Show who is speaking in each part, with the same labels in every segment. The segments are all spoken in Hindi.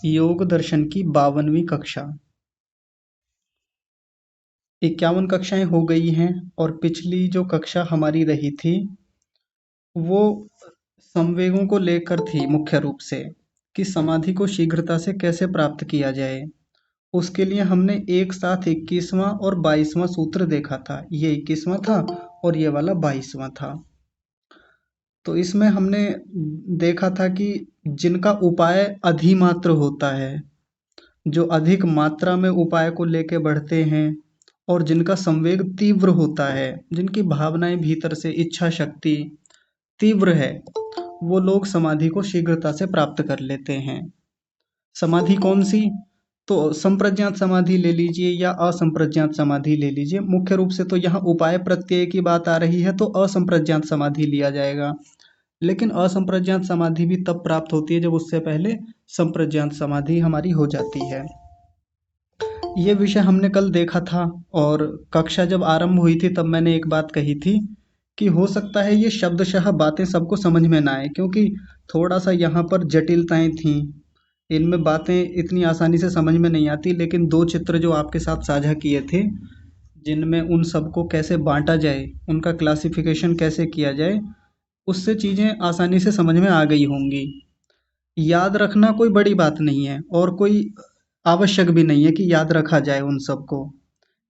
Speaker 1: योग दर्शन की 52वीं कक्षा। 51 कक्षाएं हो गई हैं और पिछली जो कक्षा हमारी रही थी वो संवेगों को लेकर थी, मुख्य रूप से कि समाधि को शीघ्रता से कैसे प्राप्त किया जाए। उसके लिए हमने एक साथ 21वां और 22वां सूत्र देखा था। ये 21वां था और ये वाला 22वां था। तो इसमें हमने देखा था कि जिनका उपाय अधिमात्र होता है, जो अधिक मात्रा में उपाय को लेके बढ़ते हैं और जिनका संवेग तीव्र होता है, जिनकी भावनाएं भीतर से इच्छा शक्ति तीव्र है, वो लोग समाधि को शीघ्रता से प्राप्त कर लेते हैं। समाधि कौन सी? तो संप्रज्ञात समाधि ले लीजिए या असंप्रज्ञात समाधि ले लीजिए। मुख्य रूप से तो यहाँ उपाय प्रत्यय की बात आ रही है तो असंप्रज्ञात समाधि लिया जाएगा। लेकिन असंप्रज्ञात समाधि भी तब प्राप्त होती है जब उससे पहले संप्रज्ञात समाधि हमारी हो जाती है। ये विषय हमने कल देखा था और कक्षा जब आरंभ हुई थी तब मैंने एक बात कही थी कि हो सकता है ये शब्दशः बातें सबको समझ में ना आए, क्योंकि थोड़ा सा यहाँ पर जटिलताएं थीं। इनमें बातें इतनी आसानी से समझ में नहीं आती, लेकिन दो चित्र जो आपके साथ साझा किए थे जिनमें उन सबको कैसे बांटा जाए, उनका क्लासिफिकेशन कैसे किया जाए, उससे चीज़ें आसानी से समझ में आ गई होंगी। याद रखना कोई बड़ी बात नहीं है और कोई आवश्यक भी नहीं है कि याद रखा जाए उन सबको,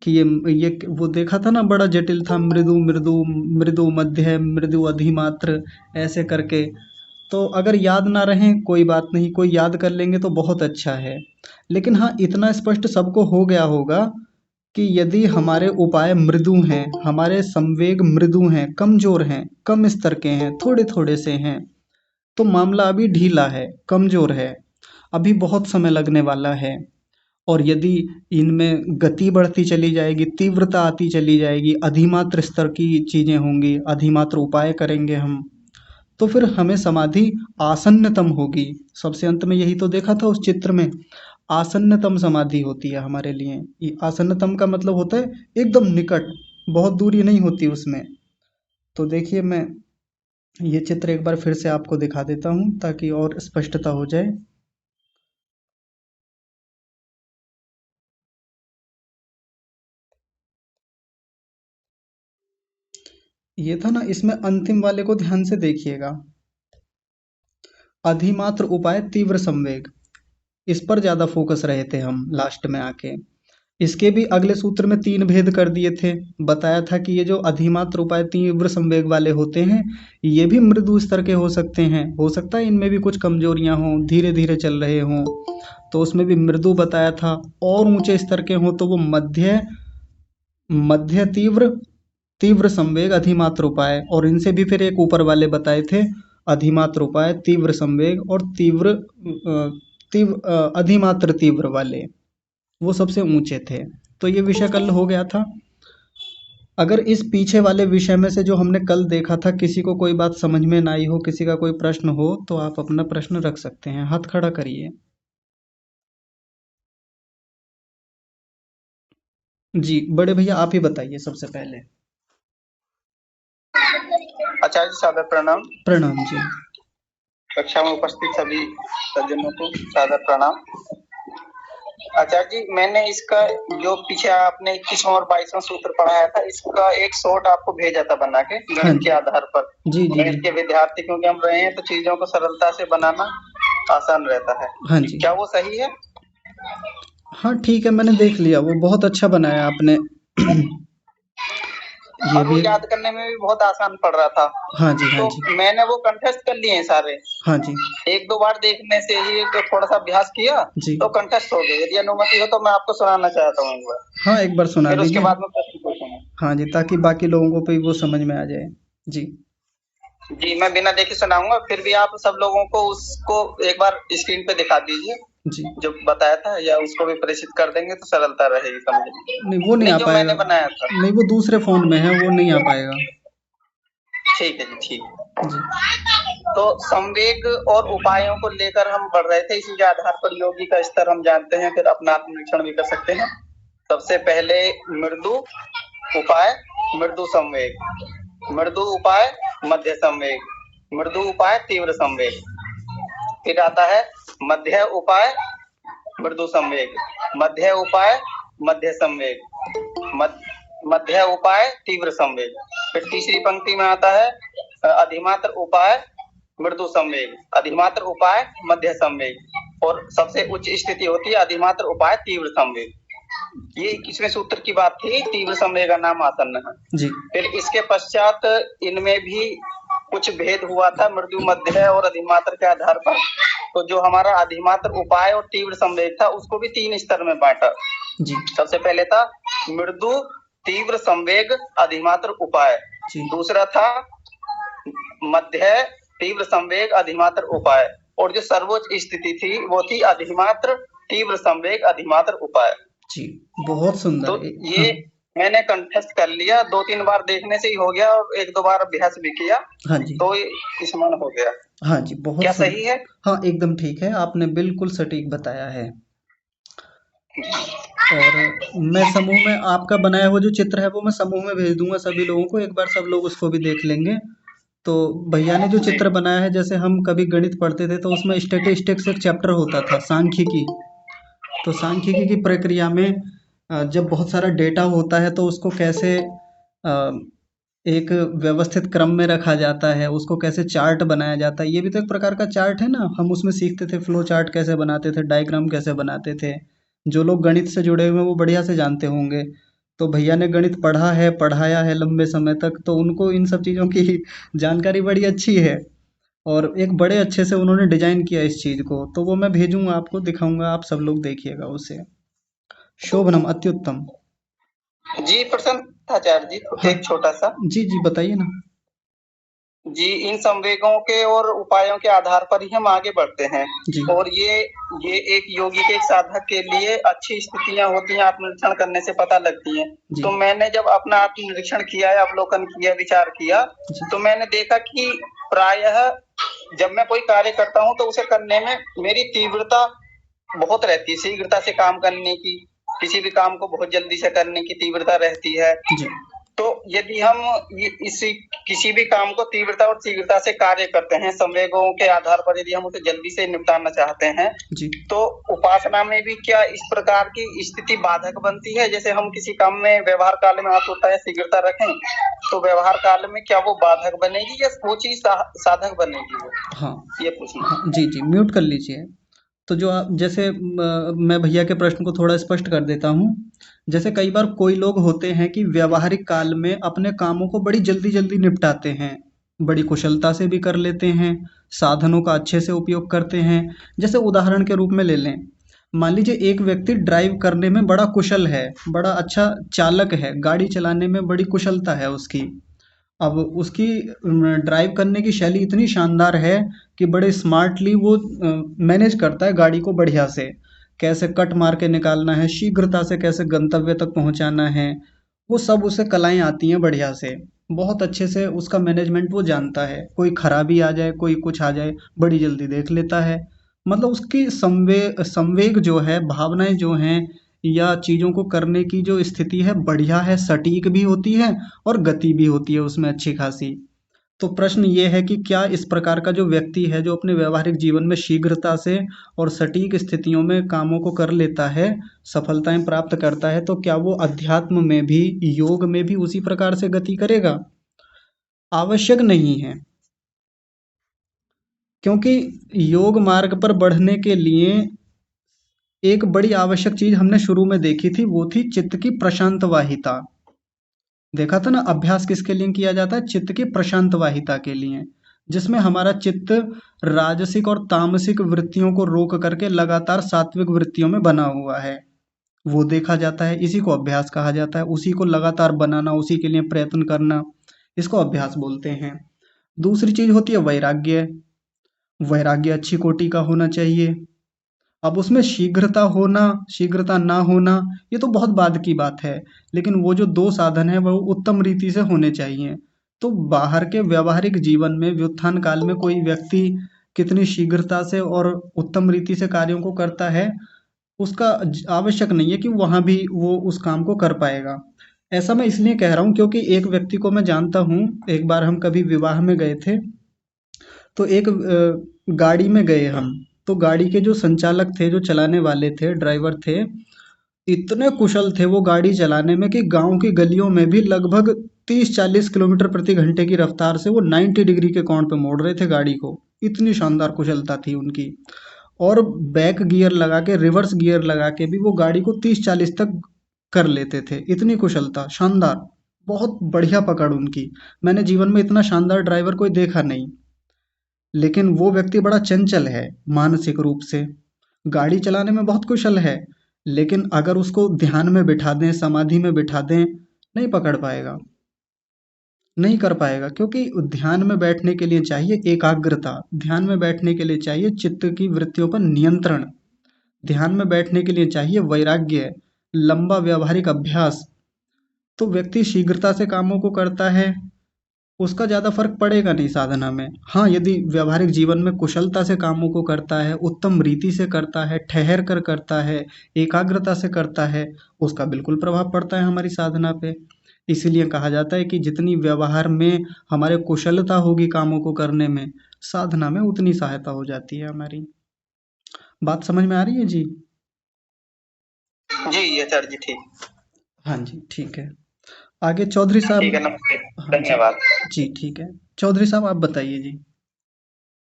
Speaker 1: कि ये वो देखा था ना, बड़ा जटिल था, मृदु मृदु मृदु मध्य मृदु अधिमात्र, ऐसे करके। तो अगर याद ना रहें कोई बात नहीं, कोई याद कर लेंगे तो बहुत अच्छा है। लेकिन हाँ, इतना स्पष्ट सबको हो गया होगा कि यदि हमारे उपाय मृदु हैं, हमारे संवेग मृदु हैं, कमजोर हैं, कम स्तर के हैं, थोड़े थोड़े से हैं, तो मामला अभी ढीला है, कमजोर है, अभी बहुत समय लगने वाला है। और यदि इनमें गति बढ़ती चली जाएगी, तीव्रता आती चली जाएगी, अधिमात्र स्तर की चीजें होंगी, अधिमात्र उपाय करेंगे हम, तो फिर हमें समाधि आसन्नतम होगी। सबसे अंत में यही तो देखा था उस चित्र में, आसन्नतम समाधि होती है हमारे लिए। ये आसन्नतम का मतलब होता है एकदम निकट, बहुत दूरी नहीं होती उसमें। तो देखिए, मैं ये चित्र एक बार फिर से आपको दिखा देता हूँ ताकि और स्पष्टता हो जाए। ये था ना, इसमें अंतिम वाले को ध्यान से देखिएगा, अधिमात्र उपाय तीव्र संवेग, इस पर ज्यादा फोकस रहे थे हम लास्ट में आके। इसके भी अगले सूत्र में 3 भेद कर दिए थे। बताया था कि ये जो अधिमात्र उपाय तीव्र संवेग वाले होते हैं, ये भी मृदु स्तर के हो सकते हैं, हो सकता है इनमें भी कुछ कमजोरियां हों, धीरे धीरे चल रहे हों, तो उसमें भी मृदु बताया था। और ऊंचे स्तर के हों तो वो मध्य मध्य तीव्र, तीव्र संवेग, अधिमात्र उपाय, और इनसे भी फिर एक ऊपर वाले बताए थे, अधिमात्र उपाय, तीव्र संवेग और अधिमात्र तीव्र वाले, वो सबसे ऊंचे थे। तो ये विषय कल हो गया था। अगर इस पीछे वाले विषय में से जो हमने कल देखा था किसी को कोई बात समझ में ना आई हो, किसी का कोई प्रश्न हो, तो आप अपना प्रश्न रख सकते हैं, हाथ खड़ा करिए। जी बड़े भैया, आप ही बताइए सबसे पहले।
Speaker 2: आचार्य जी सादर प्रणाम।
Speaker 1: प्रणाम जी।
Speaker 2: कक्षा में उपस्थित सभी सज्जनों को सादर प्रणाम। आचार्य जी, मैंने इसका जो पीछे आपने 21वां और 22वां सूत्र पढ़ाया था, इसका एक शॉर्ट आपको भेजा था बना के
Speaker 1: हाँ
Speaker 2: गणित के
Speaker 1: जी
Speaker 2: आधार पर।
Speaker 1: जी जी
Speaker 2: गणित
Speaker 1: जी।
Speaker 2: के विद्यार्थी क्योंकि हम रहे हैं तो चीजों को सरलता से बनाना आसान रहता है।
Speaker 1: हाँ जी।
Speaker 2: क्या वो सही है?
Speaker 1: हाँ ठीक है, मैंने देख लिया, वो बहुत अच्छा बनाया आपने। ये
Speaker 2: और वो
Speaker 1: भी।
Speaker 2: याद करने में भी बहुत आसान पड़ रहा था।
Speaker 1: हाँ जी हाँ
Speaker 2: तो
Speaker 1: जी।
Speaker 2: मैंने वो कंठस्थ कर लिए हैं सारे।
Speaker 1: हाँ जी।
Speaker 2: एक दो बार देखने से ही तो थोड़ा सा अभ्यास किया
Speaker 1: जी।
Speaker 2: तो कंठस्थ हो गए। यदि अनुमति हो तो मैं आपको सुनाना चाहता हूँ एक बार,
Speaker 1: हाँ, एक बार सुना
Speaker 2: फिर उसके
Speaker 1: दीजिए।
Speaker 2: बाद में प्रश्न पूछूंगा।
Speaker 1: हाँ जी, ताकि बाकी लोगों को भी वो समझ में आ जाए। जी।
Speaker 2: जी, मैं बिना देखे सुनाऊंगा, फिर भी आप सब लोगों को उसको एक बार स्क्रीन पे दिखा दीजिए
Speaker 1: जी।
Speaker 2: जो बताया था, या उसको भी प्रेषित कर देंगे तो सरलता रहेगी समझने
Speaker 1: नहीं, वो
Speaker 2: में।
Speaker 1: नहीं
Speaker 2: नहीं,
Speaker 1: आ
Speaker 2: जो
Speaker 1: पाएगा।
Speaker 2: मैंने बनाया था।
Speaker 1: नहीं, वो दूसरे फोन में है, वो नहीं आ पाएगा।
Speaker 2: ठीक है जी, ठीक है।
Speaker 1: जी।
Speaker 2: तो संवेग और उपायों को लेकर हम बढ़ रहे थे, इसी के आधार पर योगी का स्तर हम जानते हैं, फिर अपना आत्मनिरीक्षण भी कर सकते हैं। सबसे पहले मृदु उपाय, मृदु संवेग, मृदु उपाय, मध्य संवेग, मृदु उपाय, तीव्र संवेग, फिर आता है मध्य उपाय, मृदु संवेग। मध्य उपाय मध्य संवेग। मध्य उपाय तीव्र संवेग। फिर तीसरी पंक्ति में आता है अधिमात्र उपाय मृदु संवेग, अधिमात्र उपाय मध्य संवेग और सबसे उच्च स्थिति होती है अधिमात्र उपाय तीव्र संवेग। ये 21वें सूत्र की बात थी, तीव्र संवेग नाम आसन्न है
Speaker 1: जी।
Speaker 2: फिर इसके पश्चात इनमें भी कुछ भेद हुआ था मृदु मध्य और अधिमात्र के आधार पर। तो जो हमारा अधिमात्र उपाय और तीव्र संवेग था उसको भी 3 स्तर में बांटा
Speaker 1: जी।
Speaker 2: सबसे पहले था मृदु तीव्र संवेग अधिमात्र उपाय, दूसरा था मध्य तीव्र संवेग अधिमात्र उपाय और जो सर्वोच्च स्थिति थी वो थी अधिमात्र तीव्र संवेग अधिमात्र उपाय।
Speaker 1: जी, बहुत सुंदर।
Speaker 2: तो ये मैंने कंठस्थ कर लिया, 2-3 बार देखने से ही हो गया और 1-2 बार अभ्यास भी किया।
Speaker 1: हाँ जी।
Speaker 2: तो स्मरण हो गया।
Speaker 1: हाँ जी, बहुत
Speaker 2: क्या सही है?
Speaker 1: हाँ, एकदम ठीक है, आपने बिल्कुल सटीक बताया है। और मैं समूह में आपका बनाया हुआ जो चित्र है वो मैं समूह में भेज दूंगा सभी लोगों को, एक बार सब लोग उसको भी देख लेंगे। तो भैया ने जो चित्र बनाया है, जैसे हम कभी गणित पढ़ते थे तो उसमें स्टैटिस्टिक्स एक चैप्टर होता था, सांख्यिकी। तो सांख्यिकी की प्रक्रिया में जब बहुत सारा डेटा होता है तो उसको कैसे एक व्यवस्थित क्रम में रखा जाता है, उसको कैसे चार्ट बनाया जाता है, ये भी तो एक प्रकार का चार्ट है ना। हम उसमें सीखते थे फ्लो चार्ट कैसे बनाते थे, डायग्राम कैसे बनाते थे। जो लोग गणित से जुड़े हुए हैं वो बढ़िया से जानते होंगे। तो भैया ने गणित पढ़ा है, पढ़ाया है लंबे समय तक, तो उनको इन सब चीज़ों की जानकारी बड़ी अच्छी है और एक बड़े अच्छे से उन्होंने डिजाइन किया इस चीज़ को। तो वो मैं भेजूंगा आपको, दिखाऊंगा, आप सब लोग देखिएगा उसे। शोभनम, अत्युत्तम।
Speaker 2: जी प्रसन्न आचार्य जी,
Speaker 1: हाँ।
Speaker 2: एक छोटा सा।
Speaker 1: जी जी, बताइए ना।
Speaker 2: जी, इन संवेगों के और उपायों के आधार पर ही हम आगे बढ़ते हैं
Speaker 1: जी।
Speaker 2: और ये एक योगी के साधक के लिए अच्छी स्थितियां होती हैं, आत्मनिरीक्षण करने से पता लगती हैं। तो मैंने जब अपना आत्मनिरीक्षण किया है, अवलोकन किया, विचार किया, तो मैंने देखा कि प्रायः जब मैं कोई कार्य करता हूँ तो उसे करने में मेरी तीव्रता बहुत रहती है, शीघ्रता से काम करने की, किसी भी काम को बहुत जल्दी से करने की तीव्रता रहती है। तो यदि हम किसी भी काम को तीव्रता और शीघ्रता से कार्य करते हैं, संवेगों के आधार पर यदि हम उसे जल्दी से निपटाना चाहते हैं, तो उपासना में भी क्या इस प्रकार की स्थिति बाधक बनती है? जैसे हम किसी काम में व्यवहार काल में आतुरता या शीघ्रता रखें, तो व्यवहार काल में क्या वो बाधक बनेगी या वो चीज साधक बनेगी?
Speaker 1: हाँ,
Speaker 2: ये पूछना।
Speaker 1: जी जी, म्यूट कर लीजिए। तो जो आप जैसे मैं भैया के प्रश्न को थोड़ा स्पष्ट कर देता हूँ। जैसे कई बार कोई लोग होते हैं कि व्यवहारिक काल में अपने कामों को बड़ी जल्दी जल्दी निपटाते हैं, बड़ी कुशलता से भी कर लेते हैं, साधनों का अच्छे से उपयोग करते हैं। जैसे उदाहरण के रूप में ले लें, मान लीजिए एक व्यक्ति ड्राइव करने में बड़ा कुशल है, बड़ा अच्छा चालक है, गाड़ी चलाने में बड़ी कुशलता है उसकी। अब उसकी ड्राइव करने की शैली इतनी शानदार है कि बड़े स्मार्टली वो मैनेज करता है गाड़ी को बढ़िया से, कैसे कट मार के निकालना है, शीघ्रता से कैसे गंतव्य तक पहुंचाना है, वो सब उसे कलाएं आती हैं बढ़िया से। बहुत अच्छे से उसका मैनेजमेंट वो जानता है, कोई खराबी आ जाए, कोई कुछ आ जाए, बड़ी जल्दी देख लेता है। मतलब उसकी संवेग जो है, भावनाएं जो हैं या चीज़ों को करने की जो स्थिति है बढ़िया है, सटीक भी होती है और गति भी होती है उसमें अच्छी खासी। तो प्रश्न ये है कि क्या इस प्रकार का जो व्यक्ति है, जो अपने व्यावहारिक जीवन में शीघ्रता से और सटीक स्थितियों में कामों को कर लेता है, सफलताएं प्राप्त करता है, तो क्या वो अध्यात्म में भी, योग में भी उसी प्रकार से गति करेगा? आवश्यक नहीं है, क्योंकि योग मार्ग पर बढ़ने के लिए एक बड़ी आवश्यक चीज हमने शुरू में देखी थी, वो थी चित्त की प्रशांत वाहिता। देखा था ना, अभ्यास किसके लिए किया जाता है? चित्त की प्रशांत वाहिता के लिए, जिसमें हमारा चित्त राजसिक और तामसिक वृत्तियों को रोक करके लगातार सात्विक वृत्तियों में बना हुआ है, वो देखा जाता है। इसी को अभ्यास कहा जाता है, उसी को लगातार बनाना, उसी के लिए प्रयत्न करना, इसको अभ्यास बोलते हैं। दूसरी चीज होती है वैराग्य। वैराग्य अच्छी कोटि का होना चाहिए। अब उसमें शीघ्रता होना, शीघ्रता ना होना, ये तो बहुत बाद की बात है, लेकिन वो जो 2 साधन हैं वो उत्तम रीति से होने चाहिए। तो बाहर के व्यावहारिक जीवन में व्युत्थान काल में कोई व्यक्ति कितनी शीघ्रता से और उत्तम रीति से कार्यों को करता है, उसका आवश्यक नहीं है कि वहाँ भी वो उस काम को कर पाएगा। ऐसा मैं इसलिए कह रहा हूँ क्योंकि एक व्यक्ति को मैं जानता हूँ। एक बार हम कभी विवाह में गए थे, तो एक गाड़ी में गए हम, तो गाड़ी के जो संचालक थे, जो चलाने वाले थे, ड्राइवर थे, इतने कुशल थे वो गाड़ी चलाने में कि गांव की गलियों में भी लगभग 30-40 किलोमीटर प्रति घंटे की रफ्तार से वो 90 डिग्री के कोण पे मोड़ रहे थे गाड़ी को। इतनी शानदार कुशलता थी उनकी। और बैक गियर लगा के, रिवर्स गियर लगा के भी वो गाड़ी को 30-40 तक कर लेते थे। इतनी कुशलता, शानदार, बहुत बढ़िया पकड़ उनकी। मैंने जीवन में इतना शानदार ड्राइवर कोई देखा नहीं। लेकिन वो व्यक्ति बड़ा चंचल है मानसिक रूप से। गाड़ी चलाने में बहुत कुशल है, लेकिन अगर उसको ध्यान में बिठा दें, समाधि में बिठा दें, नहीं पकड़ पाएगा, नहीं कर पाएगा। क्योंकि ध्यान में बैठने के लिए चाहिए एकाग्रता, ध्यान में बैठने के लिए चाहिए चित्त की वृत्तियों पर नियंत्रण, ध्यान में बैठने के लिए चाहिए वैराग्य, लंबा व्यावहारिक अभ्यास। तो व्यक्ति शीघ्रता से कामों को करता है, उसका ज़्यादा फर्क पड़ेगा नहीं साधना में। हाँ, यदि व्यावहारिक जीवन में कुशलता से कामों को करता है, उत्तम रीति से करता है, ठहर कर करता है, एकाग्रता से करता है, उसका बिल्कुल प्रभाव पड़ता है हमारी साधना पे। इसीलिए कहा जाता है कि जितनी व्यवहार में हमारे कुशलता होगी कामों को करने में, साधना में उतनी सहायता हो जाती है हमारी। बात समझ में आ रही है जी?
Speaker 2: जी आचार्य जी, ठीक।
Speaker 1: हाँ जी, ठीक है। आगे चौधरी साहब।
Speaker 2: ठीक है, नमस्ते,
Speaker 1: हाँ जी।
Speaker 2: धन्यवाद।
Speaker 1: जी ठीक है, चौधरी साहब आप बताइए जी।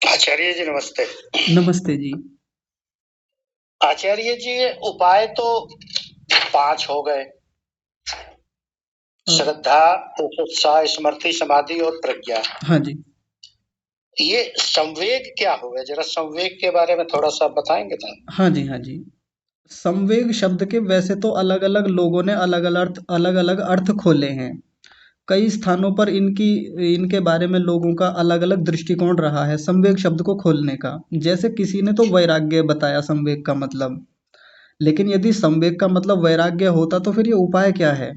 Speaker 2: आचार्य जी नमस्ते।
Speaker 1: नमस्ते जी।
Speaker 2: आचार्य जी, उपाय तो 5 हो गए, श्रद्धा, उत्साह, स्मृति, समाधि और प्रज्ञा।
Speaker 1: हाँ जी।
Speaker 2: ये संवेग क्या होगा, जरा संवेग के बारे में थोड़ा सा बताएंगे तो?
Speaker 1: हाँ जी, हाँ जी। संवेग शब्द के वैसे तो अलग-अलग लोगों ने अलग-अलग अर्थ खोले हैं। कई स्थानों पर इनके बारे में लोगों का अलग-अलग दृष्टिकोण रहा है संवेग शब्द को खोलने का। जैसे किसी ने तो वैराग्य बताया संवेग का मतलब। लेकिन यदि संवेग का मतलब वैराग्य होता तो फिर ये उपाय क्या है?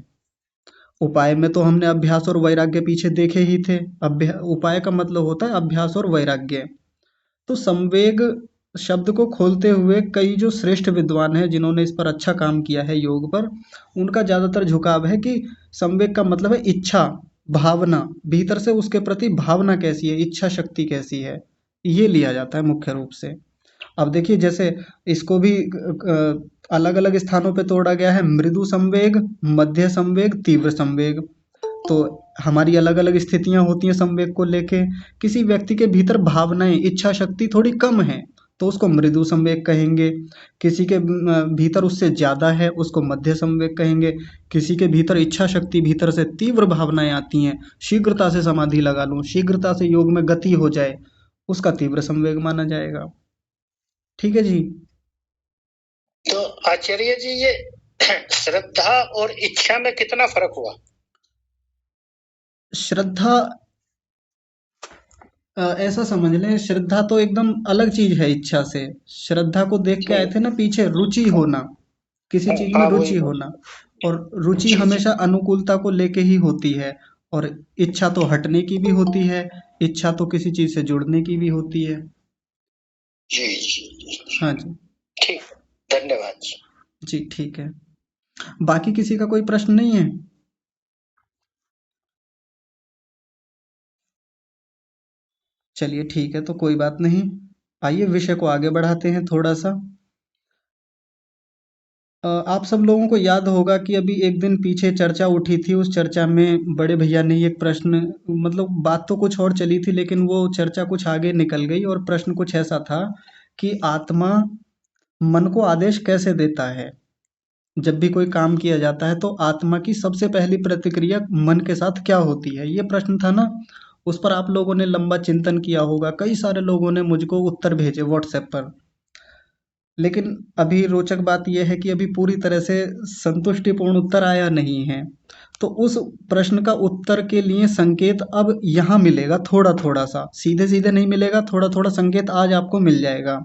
Speaker 1: उपाय में तो हमने अभ्यास और वैराग्य पीछे देखे ही थे। उपाय का मतलब होता है अभ्यास और वैराग्य। तो संवेग शब्द को खोलते हुए कई जो श्रेष्ठ विद्वान हैं जिन्होंने इस पर अच्छा काम किया है योग पर, उनका ज़्यादातर झुकाव है कि संवेग का मतलब है इच्छा, भावना, भीतर से उसके प्रति भावना कैसी है, इच्छा शक्ति कैसी है, ये लिया जाता है मुख्य रूप से। अब देखिए जैसे इसको भी अलग अलग स्थानों पे तोड़ा गया है, मृदु संवेग, मध्य संवेग, तीव्र संवेग। तो हमारी अलग अलग स्थितियां होती हैं संवेग को लेके। किसी व्यक्ति के भीतर भावनाएं, इच्छा शक्ति थोड़ी कम है तो उसको मृदु संवेग कहेंगे। किसी के भीतर उससे ज़्यादा है, उसको मध्य संवेग कहेंगे। किसी के भीतर इच्छा शक्ति, भीतर से तीव्र भावनाएं आती हैं, शीघ्रता से समाधि लगा लूं, शीघ्रता से योग में गति हो जाए, उसका तीव्र संवेग माना जाएगा। ठीक है जी।
Speaker 2: तो आचार्य जी, ये श्रद्धा और इच्छा में कितना फर्क हुआ?
Speaker 1: श्रद्धा, ऐसा समझ लें, श्रद्धा तो एकदम अलग चीज है इच्छा से। श्रद्धा को देख के आए थे ना पीछे, रुचि होना, किसी चीज में
Speaker 2: हाँ,
Speaker 1: रुचि
Speaker 2: वही।
Speaker 1: होना। और रुचि
Speaker 2: जी जी
Speaker 1: हमेशा अनुकूलता को लेके ही होती है। और इच्छा तो हटने की भी होती है, इच्छा तो किसी चीज से जुड़ने की भी होती है।
Speaker 2: जी जी,
Speaker 1: हाँ जी।
Speaker 2: ठीक, धन्यवाद जी।
Speaker 1: जी ठीक है। बाकी किसी का कोई प्रश्न नहीं है? चलिए ठीक है, तो कोई बात नहीं। आइए विषय को आगे बढ़ाते हैं थोड़ा सा। आप सब लोगों को याद होगा कि अभी एक दिन पीछे चर्चा उठी थी, उस चर्चा में बड़े भैया ने एक प्रश्न, मतलब बात तो कुछ और चली थी लेकिन वो चर्चा कुछ आगे निकल गई और प्रश्न कुछ ऐसा था कि आत्मा मन को आदेश कैसे देता है। जब भी कोई काम किया जाता है तो आत्मा की सबसे पहली प्रतिक्रिया मन के साथ क्या होती है, ये प्रश्न था ना। उस पर आप लोगों ने लंबा चिंतन किया होगा, कई सारे लोगों ने मुझको उत्तर भेजे व्हाट्सएप पर। लेकिन अभी रोचक बात यह है कि अभी पूरी तरह से संतुष्टिपूर्ण उत्तर आया नहीं है। तो उस प्रश्न का उत्तर के लिए संकेत अब यहाँ मिलेगा, थोड़ा थोड़ा सा, सीधे सीधे नहीं मिलेगा, थोड़ा थोड़ा संकेत आज आपको मिल जाएगा।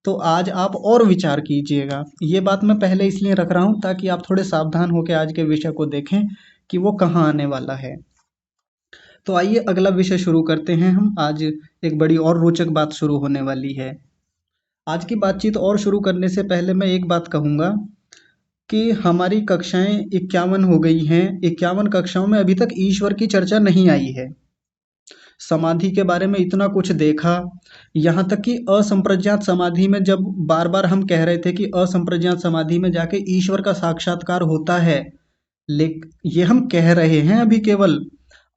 Speaker 1: तो आज आप और विचार कीजिएगा। ये बात मैं पहले इसलिए रख रहा हूँ ताकि आप थोड़े सावधान होकर आज के विषय को देखें कि वो कहाँ आने वाला है। तो आइए अगला विषय शुरू करते हैं हम। आज एक बड़ी और रोचक बात शुरू होने वाली है। आज की बातचीत और शुरू करने से पहले मैं एक बात कहूँगा कि हमारी कक्षाएं 51 हो गई हैं। 51 कक्षाओं में अभी तक ईश्वर की चर्चा नहीं आई है। समाधि के बारे में इतना कुछ देखा, यहाँ तक कि असंप्रज्ञात समाधि में जब बार बार हम कह रहे थे कि असंप्रज्ञात समाधि में जाके ईश्वर का साक्षात्कार होता है, ये हम कह रहे हैं अभी, केवल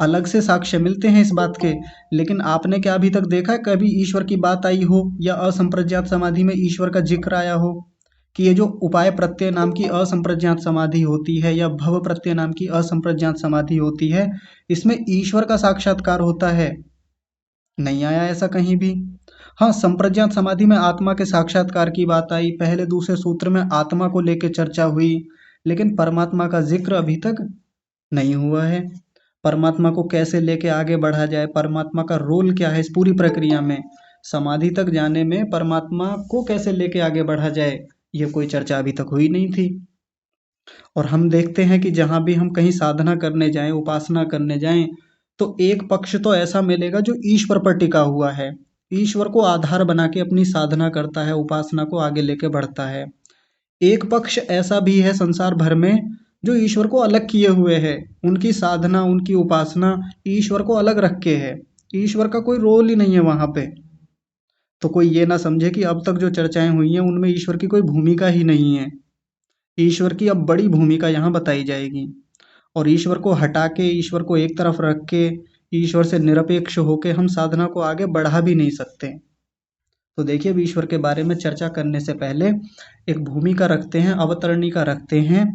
Speaker 1: अलग से साक्ष्य मिलते हैं इस बात के। लेकिन आपने क्या अभी तक देखा है कभी ईश्वर की बात आई हो, या असंप्रज्ञात समाधि में ईश्वर का जिक्र आया हो? कि ये जो उपाय प्रत्यय नाम की असंप्रज्ञात समाधि होती है, या भव प्रत्यय नाम की असंप्रज्ञात समाधि होती है, इसमें ईश्वर का साक्षात्कार होता है? नहीं आया ऐसा कहीं भी। हाँ, संप्रज्ञात समाधि में आत्मा के साक्षात्कार की बात आई, पहले दूसरे सूत्र में आत्मा को लेकर चर्चा हुई, लेकिन परमात्मा का जिक्र अभी तक नहीं हुआ है। परमात्मा को कैसे लेके आगे बढ़ा जाए, परमात्मा का रोल क्या है इस पूरी प्रक्रिया में, समाधि तक जाने में परमात्मा को कैसे लेके आगे बढ़ा जाए, ये कोई चर्चा अभी तक हुई नहीं थी। और हम देखते हैं कि जहाँ भी हम कहीं साधना करने जाएं, उपासना करने जाएं, तो एक पक्ष तो ऐसा मिलेगा जो ईश्वर पर टिका हुआ है, ईश्वर को आधार बना के अपनी साधना करता है, उपासना को आगे लेके बढ़ता है। एक पक्ष ऐसा भी है संसार भर में जो ईश्वर को अलग किए हुए है, उनकी साधना, उनकी उपासना ईश्वर को अलग रख के है, ईश्वर का कोई रोल ही नहीं है वहां पे। तो कोई ये ना समझे कि अब तक जो चर्चाएं हुई हैं उनमें ईश्वर की कोई भूमिका ही नहीं है। ईश्वर की अब बड़ी भूमिका यहाँ बताई जाएगी, और ईश्वर को हटा के, ईश्वर को एक तरफ रख के, ईश्वर से निरपेक्ष होके हम साधना को आगे बढ़ा भी नहीं सकते। तो देखिए, अब ईश्वर के बारे में चर्चा करने से पहले एक भूमिका रखते हैं, अवतरणिका रखते हैं।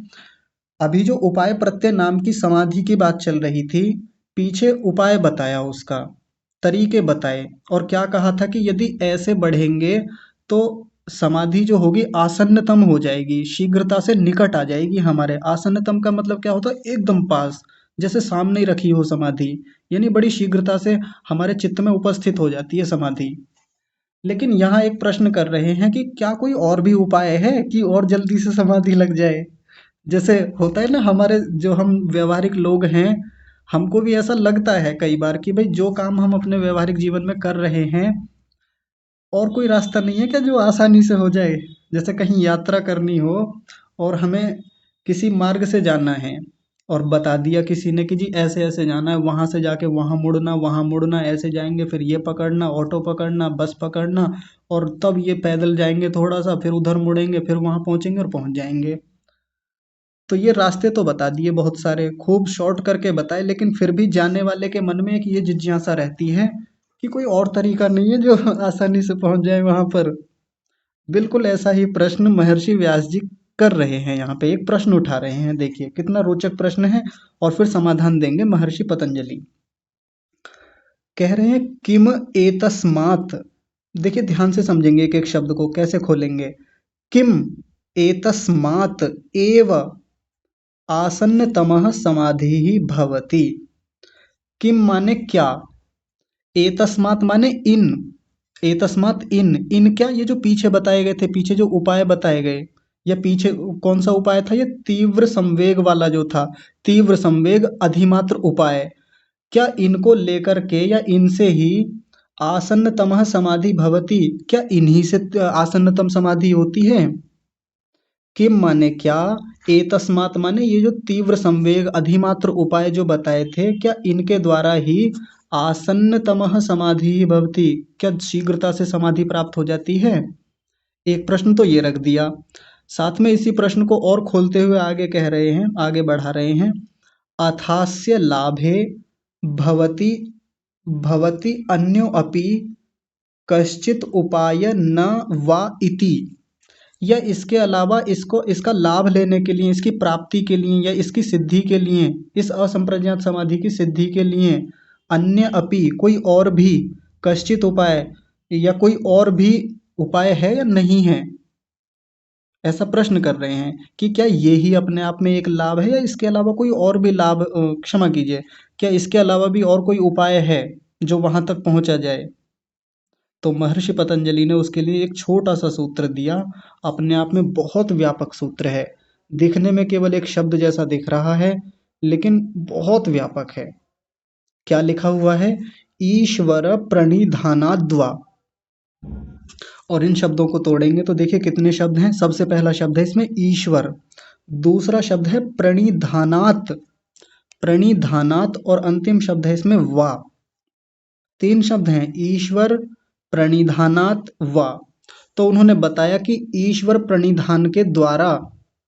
Speaker 1: अभी जो उपाय प्रत्यय नाम की समाधि की बात चल रही थी, पीछे उपाय बताया, उसका तरीके बताए, और क्या कहा था कि यदि ऐसे बढ़ेंगे तो समाधि जो होगी आसन्नतम हो जाएगी, शीघ्रता से निकट आ जाएगी हमारे। आसन्नतम का मतलब क्या होता है? एकदम पास, जैसे सामने ही रखी हो समाधि, यानी बड़ी शीघ्रता से हमारे चित्त में उपस्थित हो जाती है समाधि। लेकिन यहाँ एक प्रश्न कर रहे हैं कि क्या कोई और भी उपाय है कि और जल्दी से समाधि लग जाए? जैसे होता है ना, हमारे जो हम व्यवहारिक लोग हैं, हमको भी ऐसा लगता है कई बार कि भाई जो काम हम अपने व्यवहारिक जीवन में कर रहे हैं, और कोई रास्ता नहीं है क्या जो आसानी से हो जाए? जैसे कहीं यात्रा करनी हो और हमें किसी मार्ग से जाना है, और बता दिया किसी ने कि जी ऐसे ऐसे जाना है, वहां से जाके वहां मुड़ना, ऐसे जाएंगे, फिर ये पकड़ना, ऑटो पकड़ना, बस पकड़ना, और तब ये पैदल जाएंगे थोड़ा सा, फिर उधर मुड़ेंगे, फिर वहां पहुंचेंगे और पहुंच जाएंगे। तो ये रास्ते तो बता दिए बहुत सारे, खूब शॉर्ट करके बताए, लेकिन फिर भी जाने वाले के मन में एक ये जिज्ञासा रहती है कि कोई और तरीका नहीं है जो आसानी से पहुंच जाए वहां पर। बिल्कुल ऐसा ही प्रश्न महर्षि व्यास जी कर रहे हैं, यहाँ पे एक प्रश्न उठा रहे हैं। देखिए कितना रोचक प्रश्न है, और फिर समाधान देंगे महर्षि पतंजलि। कह रहे हैं किम एतस्मात्। देखिए ध्यान से समझेंगे एक एक शब्द को, कैसे खोलेंगे। किम एतस्मात् एव आसन्नतमः समाधि भवति। किम माने क्या, एतस्मात् माने इन, एतस्मात् इन क्या, ये जो पीछे बताए गए थे, पीछे जो उपाय बताए गए, या पीछे कौन सा उपाय था? ये तीव्र संवेग वाला जो था, तीव्र संवेग अधिमात्र उपाय, क्या इनको लेकर के या इनसे ही आसन्नतमः समाधि भवति, क्या इन्हीं से आसन्नतम समाधि होती है? किम माने क्या, एतस्मात् माने ये जो तीव्र संवेग अधिमात्र उपाय जो बताए थे, क्या इनके द्वारा ही आसन्नतमः समाधि भवति, क्या शीघ्रता से समाधि प्राप्त हो जाती है? एक प्रश्न तो ये रख दिया। साथ में इसी प्रश्न को और खोलते हुए आगे कह रहे हैं, आगे बढ़ा रहे हैं, अथास्य लाभे भवति भवति अन्यो अपि कश्चित उपाय न वा इति। या इसके अलावा इसको, इसका लाभ लेने के लिए, इसकी प्राप्ति के लिए, या इसकी सिद्धि के लिए, इस असंप्रज्ञात समाधि की सिद्धि के लिए, अन्य अपि कोई और भी, कश्चित उपाय, या कोई और भी उपाय है या नहीं है? ऐसा प्रश्न कर रहे हैं कि क्या ये ही अपने आप में एक लाभ है, या इसके अलावा कोई और भी लाभ, क्षमा कीजिए, क्या इसके अलावा भी और कोई उपाय है जो वहां तक पहुंचा जाए? तो महर्षि पतंजलि ने उसके लिए एक छोटा सा सूत्र दिया, अपने आप में बहुत व्यापक सूत्र है, दिखने में केवल एक शब्द जैसा दिख रहा है, लेकिन बहुत व्यापक है। क्या लिखा हुआ है? ईश्वर प्रणिधानाद्वा। और इन शब्दों को तोड़ेंगे तो देखिए कितने शब्द हैं। सबसे पहला शब्द है इसमें ईश्वर, दूसरा शब्द है प्रणिधानात, प्रणिधानात, और अंतिम शब्द है इसमें वा। तीन शब्द हैं, ईश्वर प्रणिधानात् वा। तो उन्होंने बताया कि ईश्वर प्रणिधान के द्वारा,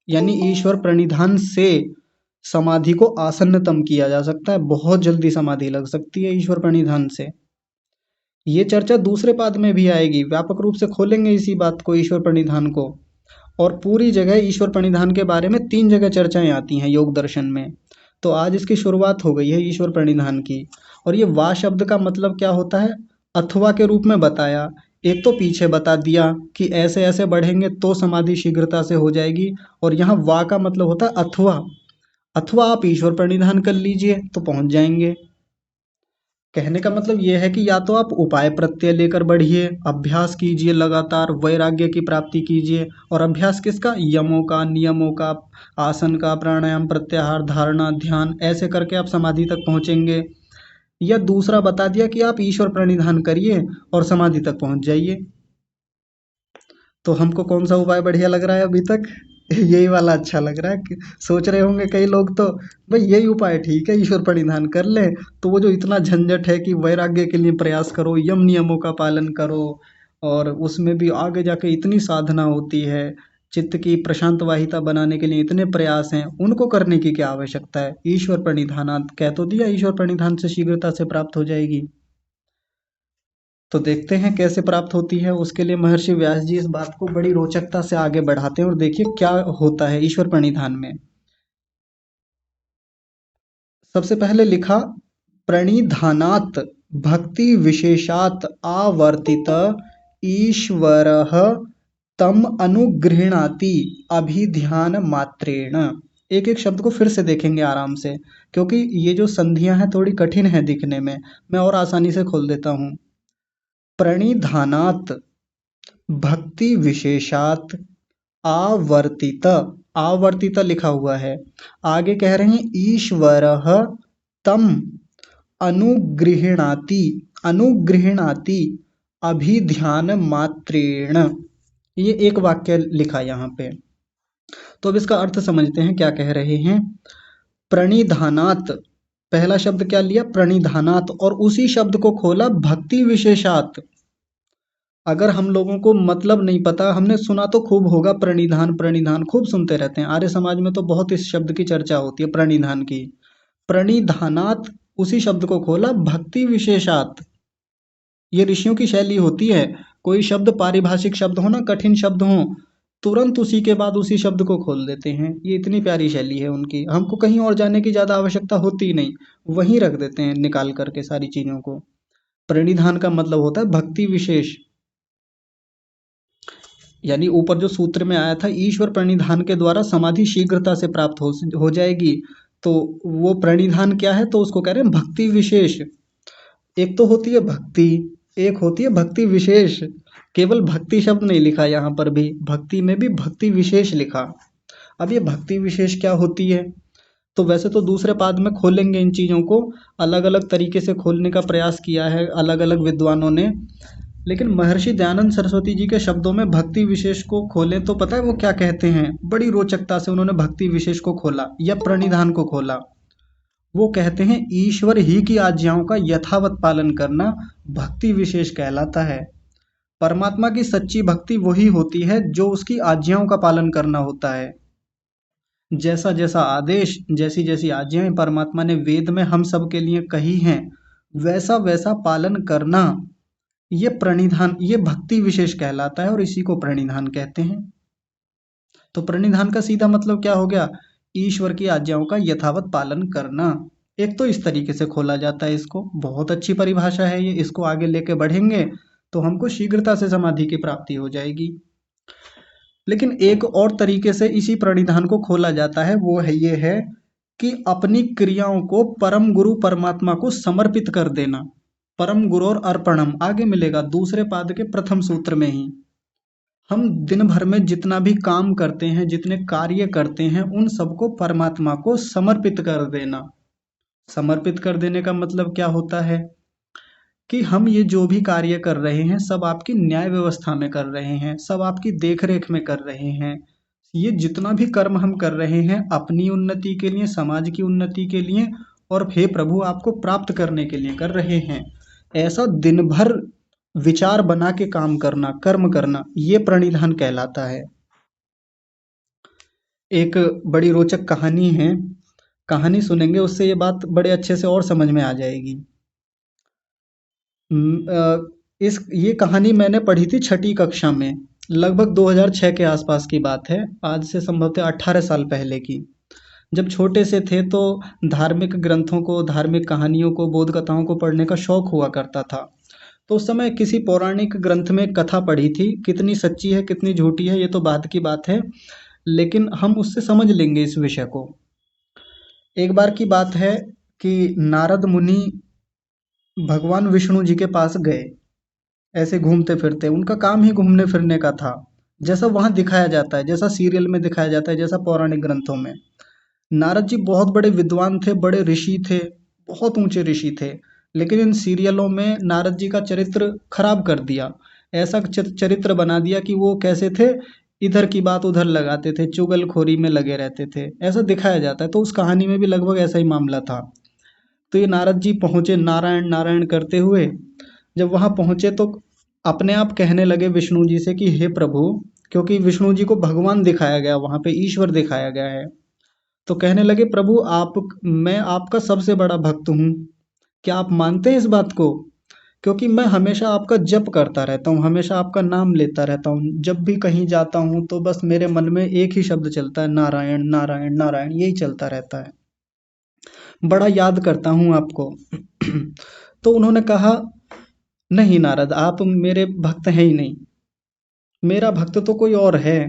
Speaker 1: यानी ईश्वर प्रणिधान से समाधि को आसन्नतम किया जा सकता है, बहुत जल्दी समाधि लग सकती है ईश्वर प्रणिधान से। ये चर्चा दूसरे पाद में भी आएगी, व्यापक रूप से खोलेंगे इसी बात को, ईश्वर प्रणिधान को। और पूरी जगह ईश्वर प्रणिधान के बारे में 3 जगह चर्चाएं आती हैं योग दर्शन में। तो आज इसकी शुरुआत हो गई है ईश्वर प्रणिधान की। और ये वा शब्द का मतलब क्या होता है, अथवा के रूप में बताया। एक तो पीछे बता दिया कि ऐसे ऐसे बढ़ेंगे तो समाधि शीघ्रता से हो जाएगी, और यहाँ वा का मतलब होता है अथवा। अथवा आप ईश्वर प्रणिधान कर लीजिए तो पहुंच जाएंगे। कहने का मतलब ये है कि या तो आप उपाय प्रत्यय लेकर बढ़िए, अभ्यास कीजिए, लगातार वैराग्य की प्राप्ति कीजिए। और अभ्यास किसका, यमों का, नियमों का, आसन का, प्राणायाम, प्रत्याहार, धारणा, ध्यान, ऐसे करके आप समाधि तक पहुंचेंगे। या दूसरा बता दिया कि आप ईश्वर प्रणिधान करिए और समाधि तक पहुंच जाइए। तो हमको कौन सा उपाय बढ़िया लग रहा है अभी तक? यही वाला अच्छा लग रहा है कि सोच रहे होंगे कई लोग तो, भाई यही उपाय ठीक है, ईश्वर प्रणिधान कर ले। तो वो जो इतना झंझट है कि वैराग्य के लिए प्रयास करो, यम नियमों का पालन करो, और उसमें भी आगे जाके इतनी साधना होती है, चित्त की प्रशांत वाहिता बनाने के लिए इतने प्रयास हैं, उनको करने की क्या आवश्यकता है? ईश्वर प्रणिधानात कह तो दिया, ईश्वर प्रणिधान से शीघ्रता से प्राप्त हो जाएगी। तो देखते हैं कैसे प्राप्त होती है। उसके लिए महर्षि व्यास जी इस बात को बड़ी रोचकता से आगे बढ़ाते हैं, और देखिए क्या होता है ईश्वर प्रणिधान में। सबसे पहले लिखा, प्रणिधानात् भक्ति विशेषात् आवर्तित ईश्वरः तम अनुगृह्णाति अभिध्यान मात्रेण। एक एक शब्द को फिर से देखेंगे आराम से, क्योंकि ये जो संधियां हैं थोड़ी कठिन है दिखने में। मैं और आसानी से खोल देता हूँ। प्रणिधानात् भक्ति विशेषात आवर्तित, आवर्तित लिखा हुआ है। आगे कह रहे हैं ईश्वरः तम अनुगृह्णाति, अनुगृह्णाति अभिध्यान मात्रेण। ये एक वाक्य लिखा यहाँ पे। तो अब इसका अर्थ समझते हैं क्या कह रहे हैं। प्रणिधानात, पहला शब्द क्या लिया, प्रणिधानात, और उसी शब्द को खोला भक्ति विशेषात। अगर हम लोगों को मतलब नहीं पता, हमने सुना तो खूब होगा प्रणिधान, प्रणिधान खूब सुनते रहते हैं, आर्य समाज में तो बहुत इस शब्द की चर्चा होती है प्रणिधान की। प्रणिधानात, उसी शब्द को खोला भक्ति विशेषात। ये ऋषियों की शैली होती है, कोई शब्द पारिभाषिक शब्द हो ना, कठिन शब्द हो, तुरंत उसी के बाद उसी शब्द को खोल देते हैं। ये इतनी प्यारी शैली है उनकी, हमको कहीं और जाने की ज्यादा आवश्यकता होती ही नहीं, वहीं रख देते हैं निकाल करके सारी चीजों को। प्रणिधान का मतलब होता है भक्ति विशेष, यानी ऊपर जो सूत्र में आया था ईश्वर प्रणिधान के द्वारा समाधि शीघ्रता से प्राप्त हो जाएगी। तो वो प्रणिधान क्या है, तो उसको कह रहे हैं भक्ति विशेष। एक तो होती है भक्ति, एक होती है भक्ति विशेष। केवल भक्ति शब्द नहीं लिखा यहाँ पर भी, भक्ति में भी भक्ति विशेष लिखा। अब ये भक्ति विशेष क्या होती है, तो वैसे तो दूसरे पाद में खोलेंगे इन चीज़ों को, अलग अलग तरीके से खोलने का प्रयास किया है अलग अलग विद्वानों ने। लेकिन महर्षि दयानंद सरस्वती जी के शब्दों में भक्ति विशेष को खोलें तो पता है वो क्या कहते हैं, बड़ी रोचकता से उन्होंने भक्ति विशेष को खोला या प्रणिधान को खोला। वो कहते हैं ईश्वर ही की आज्ञाओं का यथावत पालन करना भक्ति विशेष कहलाता है। परमात्मा की सच्ची भक्ति वही होती है जो उसकी आज्ञाओं का पालन करना होता है। जैसा जैसा आदेश, जैसी जैसी आज्ञाएं परमात्मा ने वेद में हम सब के लिए कही हैं, वैसा वैसा पालन करना, ये प्रणिधान, ये भक्ति विशेष कहलाता है, और इसी को प्रणिधान कहते हैं। तो प्रणिधान का सीधा मतलब क्या हो गया, ईश्वर की आज्ञाओं का यथावत पालन करना। एक तो इस तरीके से खोला जाता है इसको, बहुत अच्छी परिभाषा है ये, इसको आगे लेके बढ़ेंगे तो हमको शीघ्रता से समाधि की प्राप्ति हो जाएगी। लेकिन एक और तरीके से इसी प्रणिधान को खोला जाता है, वो है ये है कि अपनी क्रियाओं को परम गुरु परमात्मा को समर्पित कर देना। परम गुरु और अर्पणम आगे मिलेगा दूसरे पाद के प्रथम सूत्र में ही। हम दिन भर में जितना भी काम करते हैं, जितने कार्य करते हैं, उन सबको परमात्मा को समर्पित कर देना। समर्पित कर देने का मतलब क्या होता है कि हम ये जो भी कार्य कर रहे हैं सब आपकी न्याय व्यवस्था में कर रहे हैं, सब आपकी देख रेख में कर रहे हैं। ये जितना भी कर्म हम कर रहे हैं अपनी उन्नति के लिए, समाज की उन्नति के लिए, और हे प्रभु आपको प्राप्त करने के लिए कर रहे हैं। ऐसा दिन भर विचार बना के काम करना, कर्म करना, ये प्रणिधान कहलाता है। एक बड़ी रोचक कहानी है, कहानी सुनेंगे उससे ये बात बड़े अच्छे से और समझ में आ जाएगी। इस ये कहानी मैंने पढ़ी थी छठी कक्षा में, लगभग 2006 के आसपास की बात है, आज से संभवतः 18 साल पहले की। जब छोटे से थे तो धार्मिक ग्रंथों को, धार्मिक कहानियों को, बोध कथाओं को पढ़ने का शौक हुआ करता था। तो उस समय किसी पौराणिक ग्रंथ में एक कथा पढ़ी थी, कितनी सच्ची है कितनी झूठी है ये तो बाद की बात है, लेकिन हम उससे समझ लेंगे इस विषय को। एक बार की बात है कि नारद मुनि भगवान विष्णु जी के पास गए, ऐसे घूमते फिरते, उनका काम ही घूमने फिरने का था, जैसा वहाँ दिखाया जाता है, जैसा सीरियल में दिखाया जाता है, जैसा पौराणिक ग्रंथों में। नारद जी बहुत बड़े विद्वान थे, बड़े ऋषि थे, बहुत ऊंचे ऋषि थे, लेकिन इन सीरियलों में नारद जी का चरित्र खराब कर दिया। ऐसा चरित्र बना दिया कि वो कैसे थे, इधर की बात उधर लगाते थे, चुगलखोरी में लगे रहते थे, ऐसा दिखाया जाता है। तो उस कहानी में भी लगभग ऐसा ही मामला था। तो ये नारद जी पहुंचे नारायण नारायण करते हुए, जब वहां पहुंचे तो अपने आप कहने लगे विष्णु जी से कि हे प्रभु, क्योंकि विष्णु जी को भगवान दिखाया गया, वहां पे ईश्वर दिखाया गया है, तो कहने लगे प्रभु आप, मैं आपका सबसे बड़ा भक्त हूँ, क्या आप मानते हैं इस बात को? क्योंकि मैं हमेशा आपका जप करता रहता हूँ, हमेशा आपका नाम लेता रहता हूँ, जब भी कहीं जाता हूँ तो बस मेरे मन में एक ही शब्द चलता है, नारायण नारायण नारायण, यही चलता रहता है, बड़ा याद करता हूँ आपको। तो उन्होंने कहा नहीं नारद, आप मेरे भक्त हैं ही नहीं, मेरा भक्त तो कोई और है।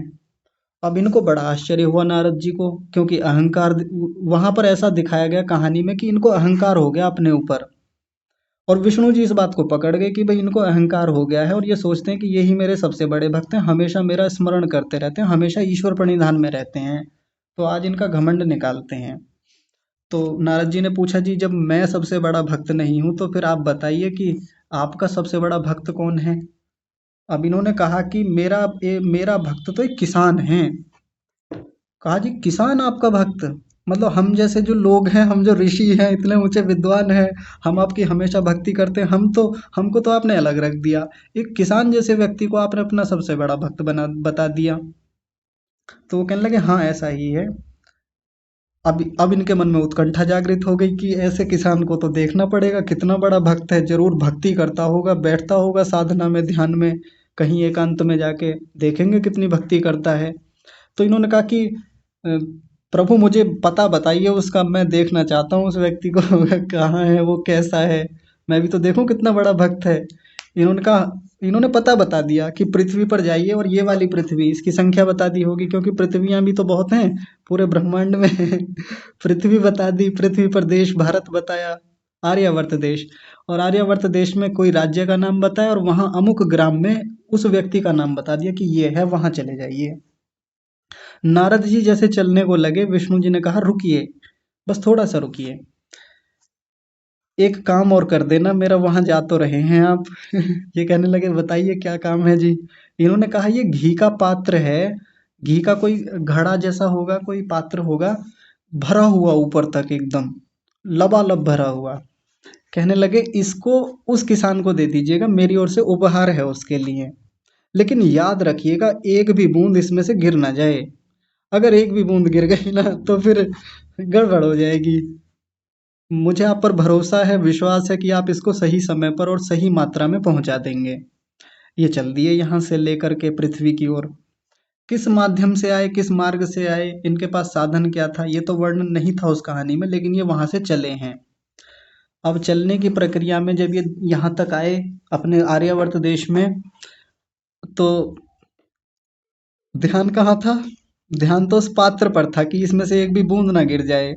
Speaker 1: अब इनको बड़ा आश्चर्य हुआ नारद जी को, क्योंकि अहंकार वहां पर ऐसा दिखाया गया कहानी में कि इनको अहंकार हो गया अपने ऊपर, और विष्णु जी इस बात को पकड़ गए कि भाई इनको अहंकार हो गया है और ये सोचते हैं कि यही मेरे सबसे बड़े भक्त हैं, हमेशा मेरा स्मरण करते रहते हैं, हमेशा ईश्वर प्रणिधान में रहते हैं, तो आज इनका घमंड निकालते हैं। तो नारद जी ने पूछा जी जब मैं सबसे बड़ा भक्त नहीं हूं तो फिर आप बताइए कि आपका सबसे बड़ा भक्त कौन है? अब इन्होंने कहा कि मेरा भक्त तो एक किसान है। कहा जी किसान आपका भक्त? मतलब हम जैसे जो लोग हैं, हम जो ऋषि हैं, इतने ऊंचे विद्वान हैं, हम आपकी हमेशा भक्ति करते हैं, हमको तो आपने अलग रख दिया, एक किसान जैसे व्यक्ति को आपने अपना सबसे बड़ा भक्त बता दिया। तो वो कहने लगे हाँ ऐसा ही है। अब इनके मन में उत्कंठा जागृत हो गई कि ऐसे किसान को तो देखना पड़ेगा, कितना बड़ा भक्त है, जरूर भक्ति करता होगा, बैठता होगा साधना में, ध्यान में, कहीं एकांत में जाके देखेंगे कितनी भक्ति करता है। तो इन्होंने कहा कि प्रभु मुझे पता बताइए उसका, मैं देखना चाहता हूँ उस व्यक्ति को, कहाँ है वो, कैसा है, मैं भी तो देखूं कितना बड़ा भक्त है। इन्होंने कहा, इन्होंने पता बता दिया कि पृथ्वी पर जाइए, और ये वाली पृथ्वी, इसकी संख्या बता दी होगी क्योंकि पृथ्वियां भी तो बहुत हैं पूरे ब्रह्मांड में। पृथ्वी बता दी, पृथ्वी पर देश भारत बताया, आर्यावर्त देश, और आर्यावर्त देश में कोई राज्य का नाम बताया, और वहां अमुक ग्राम में उस व्यक्ति का नाम बता दिया कि ये है, वहां चले जाइए। नारद जी जैसे चलने को लगे, विष्णु जी ने कहा रुकिए, बस थोड़ा सा रुकिए, एक काम और कर देना मेरा, वहां जा तो रहे हैं आप। ये कहने लगे बताइए क्या काम है जी? इन्होंने कहा ये घी का पात्र है, घी का कोई घड़ा जैसा होगा, कोई पात्र होगा, भरा हुआ ऊपर तक एकदम लबालब भरा हुआ। कहने लगे इसको उस किसान को दे दीजिएगा, मेरी ओर से उपहार है उसके लिए, लेकिन याद रखिएगा एक भी बूंद इसमें से गिर ना जाए, अगर एक भी बूंद गिर गई ना तो फिर गड़बड़ हो जाएगी। मुझे आप पर भरोसा है, विश्वास है कि आप इसको सही समय पर और सही मात्रा में पहुंचा देंगे। ये चल दिए यहाँ से लेकर के पृथ्वी की ओर। किस माध्यम से आए, किस मार्ग से आए, इनके पास साधन क्या था, ये तो वर्णन नहीं था उस कहानी में, लेकिन ये वहां से चले हैं। अब चलने की प्रक्रिया में जब ये यहाँ तक आए अपने आर्यावर्त देश में, तो ध्यान कहाँ था? ध्यान तो उस पात्र पर था कि इसमें से एक भी बूंद ना गिर जाए।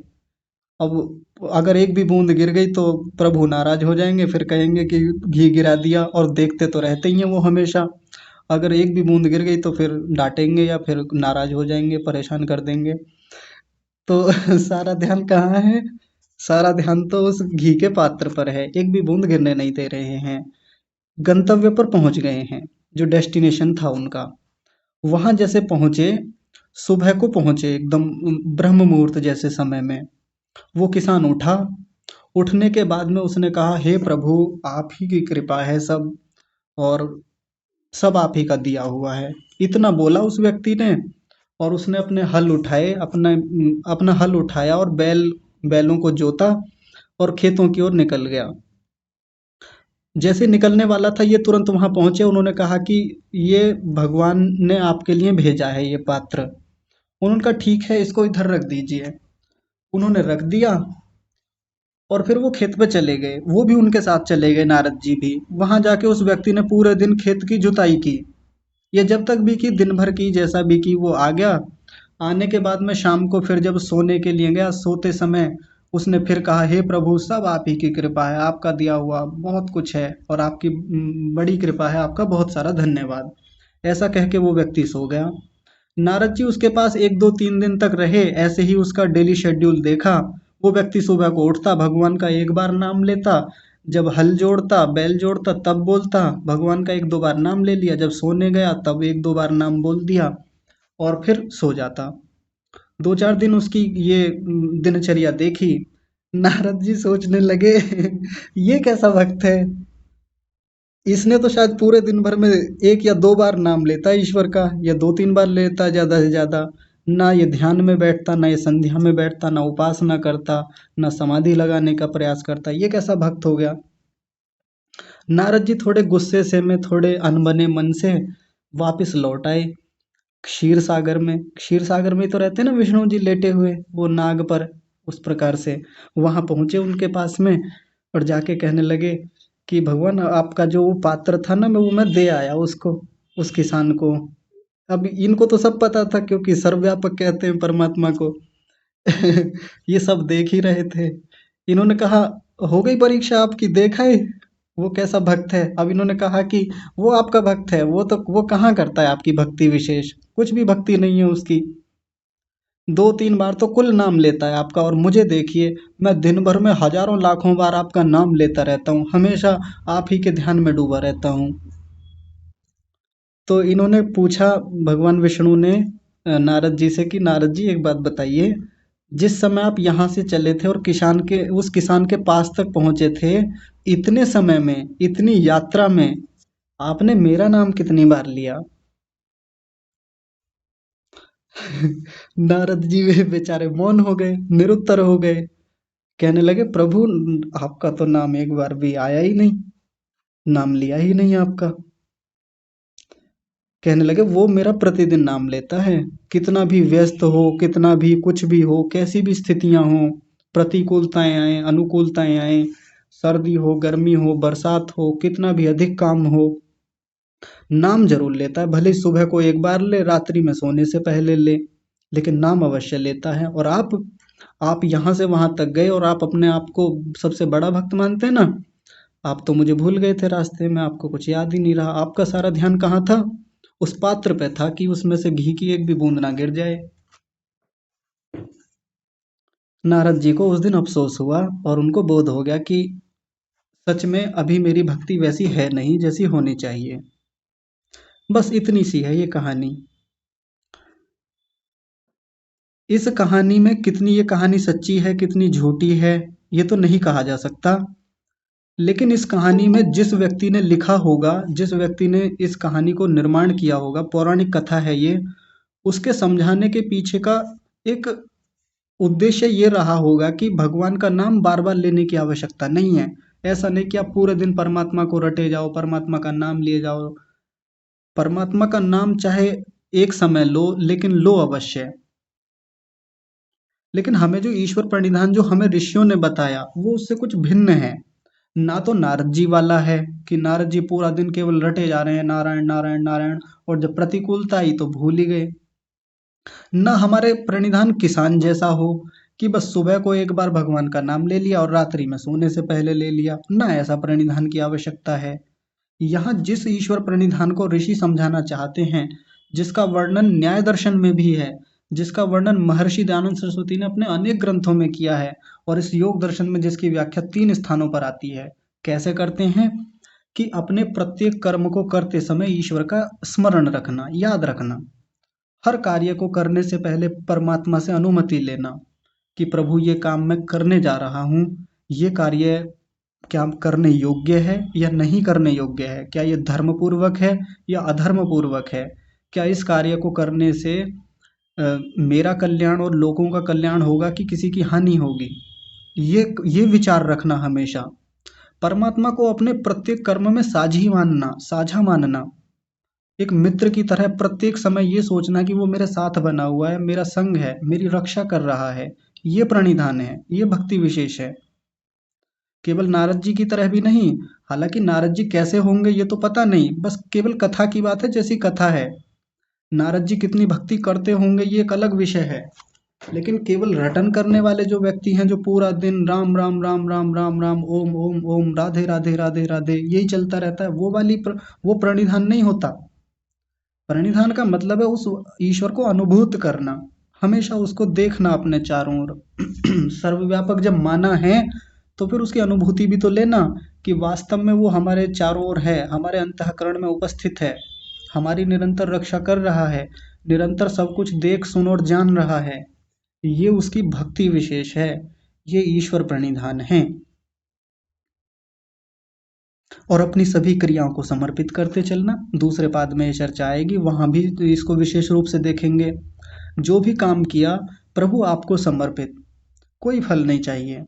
Speaker 1: अब अगर एक भी बूंद गिर गई तो प्रभु नाराज हो जाएंगे, फिर कहेंगे कि घी गिरा दिया, और देखते तो रहते ही हैं वो हमेशा। अगर एक भी बूंद गिर गई तो फिर डांटेंगे या फिर नाराज हो जाएंगे, परेशान कर देंगे। तो सारा ध्यान कहाँ है? सारा ध्यान तो उस घी के पात्र पर है, एक भी बूंद गिरने नहीं दे रहे हैं। गंतव्य पर पहुंच गए हैं, जो डेस्टिनेशन था उनका। वहां जैसे पहुंचे, सुबह को पहुंचे एकदम ब्रह्म मुहूर्त जैसे समय में, वो किसान उठा, उठने के बाद में उसने कहा, हे प्रभु, आप ही की कृपा है सब, और सब आप ही का दिया हुआ है। इतना बोला उस व्यक्ति ने, और उसने अपने हल उठाए, अपना हल उठाया और बैलों को जोता और खेतों की ओर निकल गया। जैसे निकलने वाला था, ये तुरंत वहां पहुंचे। उन्होंने कहा कि ये भगवान ने आपके लिए भेजा है ये पात्र। उन्होंने कहा ठीक है, इसको इधर रख दीजिए। उन्होंने रख दिया और फिर वो खेत पे चले गए। वो भी उनके साथ चले गए, नारद जी भी। वहां जाके उस व्यक्ति ने पूरे दिन खेत की जुताई की। ये जब तक भी की, दिन भर की, जैसा भी की, वो आ गया। आने के बाद में शाम को फिर जब सोने के लिए गया, सोते समय उसने फिर कहा, हे प्रभु, सब आप ही की कृपा है, आपका दिया हुआ बहुत कुछ है, और आपकी बड़ी कृपा है, आपका बहुत सारा धन्यवाद। ऐसा कह के वो व्यक्ति सो गया। नारद जी उसके पास 1 2 3 दिन तक रहे। ऐसे ही उसका डेली शेड्यूल देखा। वो व्यक्ति सुबह को उठता, भगवान का एक बार नाम लेता, जब हल जोड़ता, बैल जोड़ता, तब बोलता, भगवान का 1 2 बार नाम ले लिया, जब सोने गया तब 1 2 बार नाम बोल दिया, और फिर सो जाता। 2 4 दिन उसकी ये दिनचर्या देखी। नारद जी सोचने लगे ये कैसा भक्त है, इसने तो शायद पूरे दिन भर में 1 या 2 बार नाम लेता है ईश्वर का, या 2 3 बार लेता है ज्यादा से ज्यादा। ना ये ध्यान में बैठता, ना ये संध्या में बैठता, ना उपासना करता, ना समाधि लगाने का प्रयास करता। ये कैसा भक्त हो गया। नारद जी थोड़े गुस्से से में, थोड़े अनबने मन से वापस लौट आए क्षीर सागर में। क्षीर सागर में तो रहते हैं ना विष्णु जी लेटे हुए, वो नाग पर। उस प्रकार से वहां पहुंचे उनके पास में, और जाके कहने लगे कि भगवान, आपका जो वो पात्र था ना, मैं दे आया उसको, उस किसान को। अब इनको तो सब पता था, क्योंकि सर्वव्यापक कहते हैं परमात्मा को। ये सब देख ही रहे थे। इन्होंने कहा, हो गई परीक्षा आपकी, देखा है वो कैसा भक्त है। अब इन्होंने कहा कि वो आपका भक्त है, वो कहाँ करता है आपकी भक्ति विशेष, कुछ भी भक्ति नहीं है उसकी। 2 3 बार तो कुल नाम लेता है आपका, और मुझे देखिए, मैं दिन भर में हजारों लाखों बार आपका नाम लेता रहता हूँ, हमेशा आप ही के ध्यान में डूबा रहता हूँ। तो इन्होंने पूछा, भगवान विष्णु ने नारद जी से, कि नारद जी एक बात बताइए, जिस समय आप यहाँ से चले थे और उस किसान के पास तक पहुंचे थे, इतने समय में, इतनी यात्रा में, आपने मेरा नाम कितनी बार लिया। नारद जी वे बेचारे मौन हो गए, निरुत्तर हो गए। कहने लगे, प्रभु, आपका तो नाम एक बार भी आया ही नहीं, नाम लिया ही नहीं आपका। कहने लगे, वो मेरा प्रतिदिन नाम लेता है, कितना भी व्यस्त हो, कितना भी कुछ भी हो, कैसी भी स्थितियां हो, प्रतिकूलताएं आए, अनुकूलताएं आए, सर्दी हो, गर्मी हो, बरसात हो, कितना भी अधिक काम हो, नाम जरूर लेता है। भले ही सुबह को एक बार ले, रात्रि में सोने से पहले ले, लेकिन नाम अवश्य लेता है। और आप यहाँ से वहां तक गए, और आप अपने आप को सबसे बड़ा भक्त मानते हैं ना। आप तो मुझे भूल गए थे रास्ते में, आपको कुछ याद ही नहीं रहा। आपका सारा ध्यान कहाँ था, उस पात्र पे था, कि उसमें से घी की एक भी बूंद ना गिर जाए। नारद जी को उस दिन अफसोस हुआ, और उनको बोध हो गया कि सच में अभी मेरी भक्ति वैसी है नहीं जैसी होनी चाहिए। बस इतनी सी है ये कहानी। इस कहानी में कितनी ये कहानी सच्ची है, कितनी झूठी है, ये तो नहीं कहा जा सकता। लेकिन इस कहानी में जिस व्यक्ति ने लिखा होगा, जिस व्यक्ति ने इस कहानी को निर्माण किया होगा, पौराणिक कथा है ये, उसके समझाने के पीछे का एक उद्देश्य ये रहा होगा कि भगवान का नाम बार बार लेने की आवश्यकता नहीं है। ऐसा नहीं कि आप पूरे दिन परमात्मा को रटे जाओ, परमात्मा का नाम लिए जाओ। परमात्मा का नाम चाहे एक समय लो, लेकिन लो अवश्य। लेकिन हमें जो ईश्वर प्रणिधान जो हमें ऋषियों ने बताया, वो उससे कुछ भिन्न है। ना तो नारद जी वाला है कि नारद जी पूरा दिन केवल रटे जा रहे हैं, नारायण नारायण नारायण, और जब प्रतिकूलता आई तो भूल ही गए। ना हमारे प्रणिधान किसान जैसा हो कि बस सुबह को एक बार भगवान का नाम ले लिया और रात्रि में सोने से पहले ले लिया। ना ऐसा प्रणिधान की आवश्यकता है। यहाँ जिस ईश्वर प्रणिधान को ऋषि समझाना चाहते हैं, जिसका वर्णन न्याय दर्शन में भी है, जिसका वर्णन महर्षि दयानंद सरस्वती ने अपने अनेक ग्रंथों में किया है, और इस योग दर्शन में जिसकी व्याख्या 3 स्थानों पर आती है। कैसे करते हैं कि अपने प्रत्येक कर्म को करते समय ईश्वर का स्मरण रखना, याद रखना, हर कार्य को करने से पहले परमात्मा से अनुमति लेना कि प्रभु, ये काम मैं करने जा रहा हूँ, ये कार्य क्या करने योग्य है या नहीं करने योग्य है, क्या ये धर्मपूर्वक है या अधर्मपूर्वक है, क्या इस कार्य को करने से मेरा कल्याण और लोगों का कल्याण होगा कि किसी की हानि होगी। ये विचार रखना हमेशा। परमात्मा को अपने प्रत्येक कर्म में साझा मानना, एक मित्र की तरह प्रत्येक समय ये सोचना कि वो मेरे साथ बना हुआ है, मेरा संग है, मेरी रक्षा कर रहा है। ये प्रणिधान है, ये भक्ति विशेष है। केवल नारद जी की तरह भी नहीं। हालांकि नारद जी कैसे होंगे ये तो पता नहीं, बस केवल कथा की बात है, जैसी कथा है। नारद जी कितनी भक्ति करते होंगे ये एक अलग विषय है। लेकिन केवल रटन करने वाले जो व्यक्ति हैं, जो पूरा दिन राम राम राम राम राम राम ओम ओम ओम राधे राधे राधे राधे यही चलता रहता है, वो प्रणिधान नहीं होता। प्रणिधान का मतलब है उस ईश्वर को अनुभूत करना, हमेशा उसको देखना अपने चारों ओर। सर्वव्यापक जब माना है तो फिर उसकी अनुभूति भी तो लेना कि वास्तव में वो हमारे चारों ओर है, हमारे अंतःकरण में उपस्थित है, हमारी निरंतर रक्षा कर रहा है, निरंतर सब कुछ देख सुन और जान रहा है। ये उसकी भक्ति विशेष है, ये ईश्वर प्रणिधान है। और अपनी सभी क्रियाओं को समर्पित करते चलना, दूसरे पाद में ये चर्चा आएगी, वहां भी तो इसको विशेष रूप से देखेंगे। जो भी काम किया प्रभु आपको समर्पित, कोई फल नहीं चाहिए,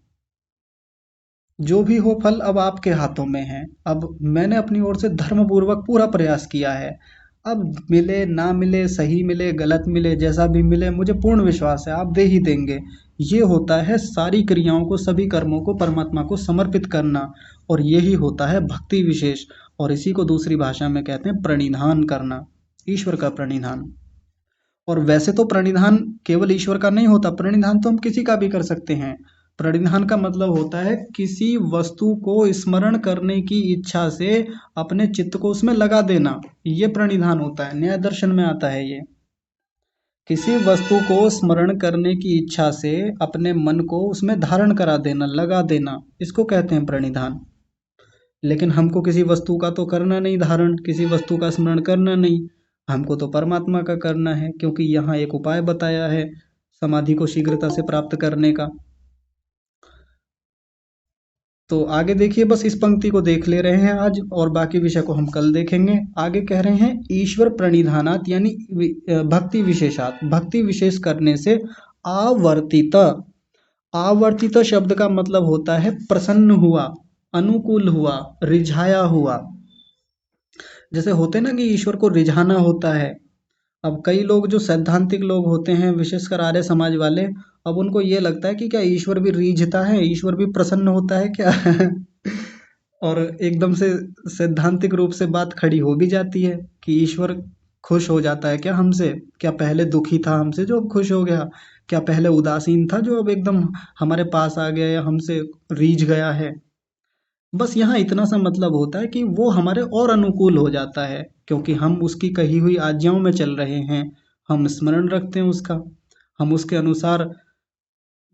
Speaker 1: जो भी हो फल अब आपके हाथों में है। अब मैंने अपनी ओर से धर्मपूर्वक पूरा प्रयास किया है, अब मिले ना मिले, सही मिले गलत मिले, जैसा भी मिले मुझे पूर्ण विश्वास है आप दे ही देंगे। ये होता है सारी क्रियाओं को, सभी कर्मों को परमात्मा को समर्पित करना, और यही होता है भक्ति विशेष। और इसी को दूसरी भाषा में कहते हैं प्रणिधान करना, ईश्वर का प्रणिधान। और वैसे तो प्रणिधान केवल ईश्वर का नहीं होता, प्रणिधान तो हम किसी का भी कर सकते हैं। प्रणिधान का मतलब होता है किसी वस्तु को स्मरण करने की इच्छा से अपने चित्त को उसमें लगा देना, ये प्रणिधान होता है, न्याय दर्शन में आता है ये। किसी वस्तु को स्मरण करने की इच्छा से अपने मन को उसमें धारण करा देना, लगा देना, इसको कहते हैं प्रणिधान। लेकिन हमको किसी वस्तु का तो करना नहीं धारण, किसी वस्तु का स्मरण करना नहीं, हमको तो परमात्मा का करना है, क्योंकि यहाँ एक उपाय बताया है समाधि को शीघ्रता से प्राप्त करने का। तो आगे देखिए, बस इस पंक्ति को देख ले रहे हैं आज, और बाकी विषय को हम कल देखेंगे। आगे कह रहे हैं ईश्वर प्रणिधानात, यानी भक्ति विशेषात, भक्ति विशेष करने से आवर्तित। आवर्तित शब्द का मतलब होता है प्रसन्न हुआ, अनुकूल हुआ, रिझाया हुआ। जैसे होते ना कि ईश्वर को रिझाना होता है। अब कई लोग जो सैद्धांतिक लोग होते हैं, विशेषकर आर्य समाज वाले, अब उनको ये लगता है कि क्या ईश्वर भी रीझता है, ईश्वर भी प्रसन्न होता है क्या? और एकदम से सैद्धांतिक रूप से बात खड़ी हो भी जाती है कि ईश्वर खुश हो जाता है क्या हमसे? क्या पहले दुखी था हमसे जो अब खुश हो गया? क्या पहले उदासीन था जो अब एकदम हमारे पास आ गया या हमसे रीझ गया है? बस यहाँ इतना सा मतलब होता है कि वो हमारे और अनुकूल हो जाता है, क्योंकि हम उसकी कही हुई आज्ञाओं में चल रहे हैं, हम स्मरण रखते हैं उसका, हम उसके अनुसार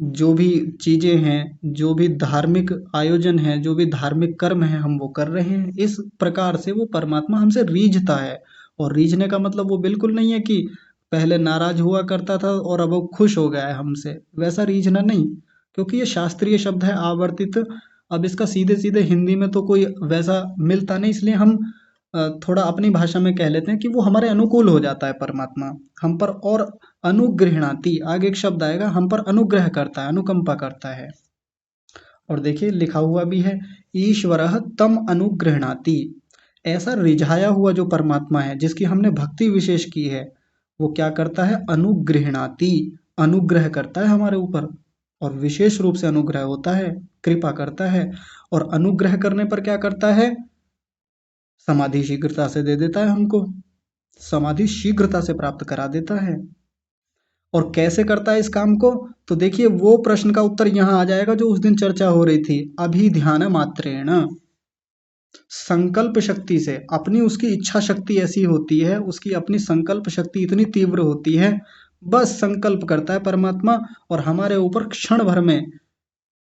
Speaker 1: जो भी चीजें हैं, जो भी धार्मिक आयोजन है, जो भी धार्मिक कर्म है, हम वो कर रहे हैं। इस प्रकार से वो परमात्मा हमसे रीझता है। और रीझने का मतलब वो बिल्कुल नहीं है कि पहले नाराज हुआ करता था और अब वो खुश हो गया है हमसे, वैसा रीझना नहीं, क्योंकि ये शास्त्रीय शब्द है आवर्तित। अब इसका सीधे सीधे हिंदी में तो कोई वैसा मिलता नहीं, इसलिए हम थोड़ा अपनी भाषा में कह लेते हैं कि वो हमारे अनुकूल हो जाता है परमात्मा, हम पर और अनुगृहणाति, आगे एक शब्द आएगा, हम पर अनुग्रह करता है, अनुकंपा करता है। और देखिए लिखा हुआ भी है, ईश्वरः तम अनुगृहणाति। ऐसा रिझाया हुआ जो परमात्मा है, जिसकी हमने भक्ति विशेष की है, वो क्या करता है? अनुगृहणाति, अनुग्रह करता है हमारे ऊपर, और विशेष रूप से अनुग्रह होता है, कृपा करता है। और अनुग्रह करने पर क्या करता है? समाधि शीघ्रता से दे देता है हमको, समाधि शीघ्रता से प्राप्त करा देता है। और कैसे करता है इस काम को? तो देखिए वो प्रश्न का उत्तर यहाँ आ जाएगा जो उस दिन चर्चा हो रही थी, अभिध्यान मात्रेण, संकल्प शक्ति से। अपनी उसकी इच्छा शक्ति ऐसी होती है, उसकी अपनी संकल्प शक्ति इतनी तीव्र होती है, बस संकल्प करता है परमात्मा और हमारे ऊपर क्षण भर में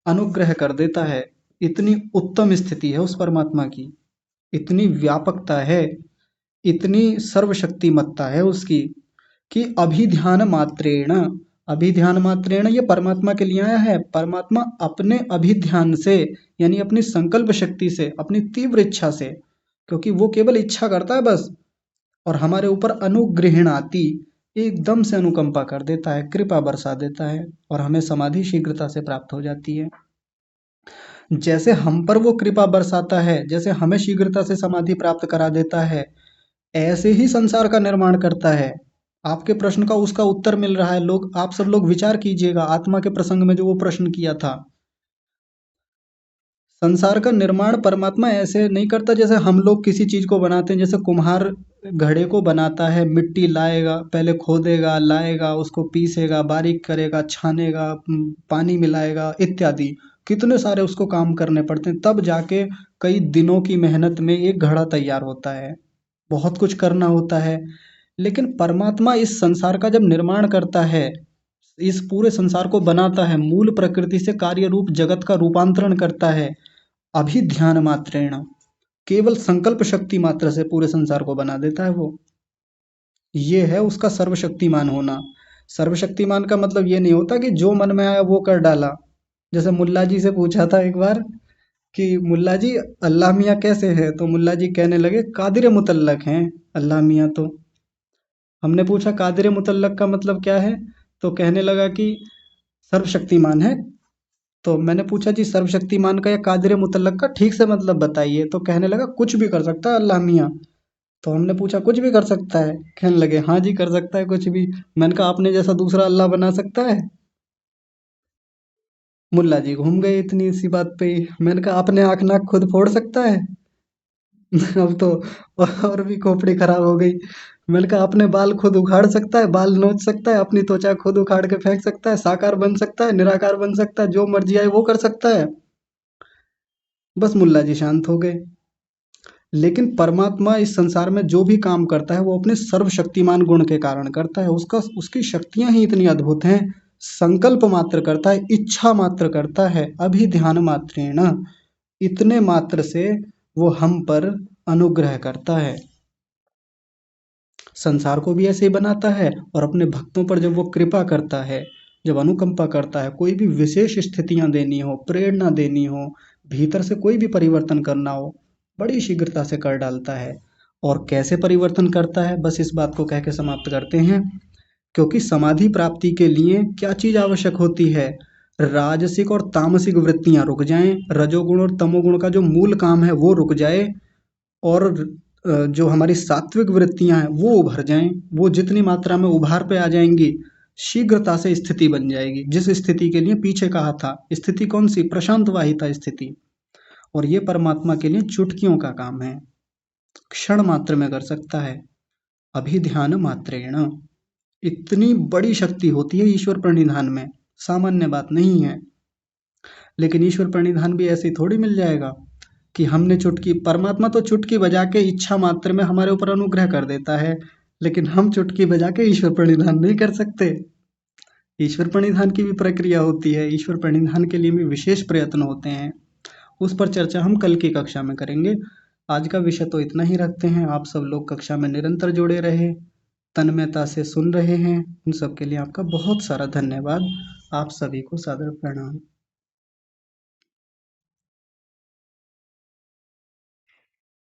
Speaker 1: अनुग्रह कर देता है। इतनी उत्तम स्थिति है उस परमात्मा की, इतनी व्यापकता है, इतनी सर्वशक्तिमत्ता है उसकी, कि अभिध्यान मात्रेण, अभिध्यान मात्रेण ये परमात्मा के लिए आया है। परमात्मा अपने अभिध्यान से, यानी अपनी संकल्प शक्ति से, अपनी तीव्र इच्छा से, क्योंकि वो केवल इच्छा करता है बस, और हमारे ऊपर अनुगृहणाति, एकदम से अनुकंपा कर देता है, कृपा बरसा देता है, और हमें समाधि शीघ्रता से प्राप्त हो जाती है। जैसे हम पर वो कृपा बरसाता है, जैसे हमें शीघ्रता से समाधि प्राप्त करा देता है, ऐसे ही संसार का निर्माण करता है। आपके प्रश्न का उसका उत्तर मिल रहा है। लोग, आप सब लोग विचार कीजिएगा, आत्मा के प्रसंग में जो वो प्रश्न किया था। संसार का निर्माण परमात्मा ऐसे नहीं करता जैसे हम लोग किसी चीज को बनाते हैं। जैसे कुम्हार घड़े को बनाता है, मिट्टी लाएगा, पहले खोदेगा, लाएगा, उसको पीसेगा, बारीक करेगा, छानेगा, पानी मिलाएगा इत्यादि। कितने सारे उसको काम करने पड़ते हैं, तब जाके कई दिनों की मेहनत में एक घड़ा तैयार होता है। बहुत कुछ करना होता है। लेकिन परमात्मा इस संसार का जब निर्माण करता है, इस पूरे संसार को बनाता है, मूल प्रकृति से कार्य रूप जगत का रूपांतरण करता है, अभिध्यान मात्रेण, केवल संकल्प शक्ति मात्र से पूरे संसार को बना देता है वो। ये है उसका सर्वशक्तिमान होना। सर्वशक्तिमान का मतलब ये नहीं होता कि जो मन में आया वो कर डाला। जैसे मुल्ला जी से पूछा था एक बार कि मुल्ला जी अल्लाह मियाँ कैसे है, तो मुल्ला जी कहने लगे कादिर मुतल्लक हैं अल्लाह मियाँ तो। हमने पूछा कादिर मुतल्लक का मतलब क्या है, तो कहने लगा कि सर्वशक्तिमान है। तो मैंने पूछा जी सर्वशक्तिमान का या कादिर मुतल्लक का ठीक से मतलब बताइए, तो कहने लगा कुछ भी कर सकता है अल्लाह मियाँ। तो हमने पूछा कुछ भी कर सकता है, कहने लगे हाँ जी कर सकता है कुछ भी। मैंने कहा आपने जैसा दूसरा अल्लाह बना सकता है। मुल्ला जी घूम गए इतनी सी बात पे ही। मैंने कहा आपने आँख नाक खुद फोड़ सकता है। अब तो और भी खोपड़ी खराब हो गई। मैंने कहा अपने बाल खुद उखाड़ सकता है, बाल नोच सकता है, अपनी त्वचा खुद उखाड़ के फेंक सकता है, साकार बन सकता है, निराकार बन सकता है, जो मर्जी आए वो कर सकता है। बस मुल्ला जी शांत हो गए। लेकिन परमात्मा इस संसार में जो भी काम करता है वो अपने सर्वशक्तिमान गुण के कारण करता है। उसका, उसकी शक्तियां ही इतनी अद्भुत हैं। संकल्प मात्र करता है, इच्छा मात्र करता है, अभिध्यान मात्रेण, इतने मात्र से वो हम पर अनुग्रह करता है। संसार को भी ऐसे ही बनाता है, और अपने भक्तों पर जब वो कृपा करता है, जब अनुकंपा करता है, कोई भी विशेष स्थितियां देनी हो, प्रेरणा देनी हो, भीतर से कोई भी परिवर्तन करना हो, बड़ी शीघ्रता से कर डालता है। और कैसे परिवर्तन करता है, बस इस बात को कह के समाप्त करते हैं। क्योंकि समाधि प्राप्ति के लिए क्या चीज आवश्यक होती है, राजसिक और तामसिक वृत्तियां रुक जाएं, रजोगुण और तमोगुण का जो मूल काम है वो रुक जाए, और जो हमारी सात्विक वृत्तियां हैं वो उभर जाएं। वो जितनी मात्रा में उभार पे आ जाएंगी, शीघ्रता से स्थिति बन जाएगी, जिस स्थिति के लिए पीछे कहा था। स्थिति कौन सी, प्रशांत वाहिता स्थिति। और ये परमात्मा के लिए चुटकियों का काम है, क्षण मात्र में कर सकता है। अभिध्यान मात्रेण, इतनी बड़ी शक्ति होती है ईश्वर प्रणिधान में, सामान्य बात नहीं है। लेकिन ईश्वर प्रणिधान भी ऐसे थोड़ी मिल जाएगा कि हमने चुटकी, परमात्मा तो चुटकी बजा के इच्छा मात्र में हमारे ऊपर अनुग्रह कर देता है, लेकिन हम चुटकी बजा के ईश्वर प्रणिधान नहीं कर सकते। ईश्वर प्रणिधान की भी प्रक्रिया होती है, ईश्वर प्रणिधान के लिए भी विशेष प्रयत्न होते हैं। उस पर चर्चा हम कल की कक्षा में करेंगे। आज का विषय तो इतना ही रखते हैं। आप सब लोग कक्षा में निरंतर जुड़े रहे, तन्मयता से सुन रहे हैं, उन सब के लिए आपका बहुत सारा धन्यवाद। आप सभी को सादर प्रणाम।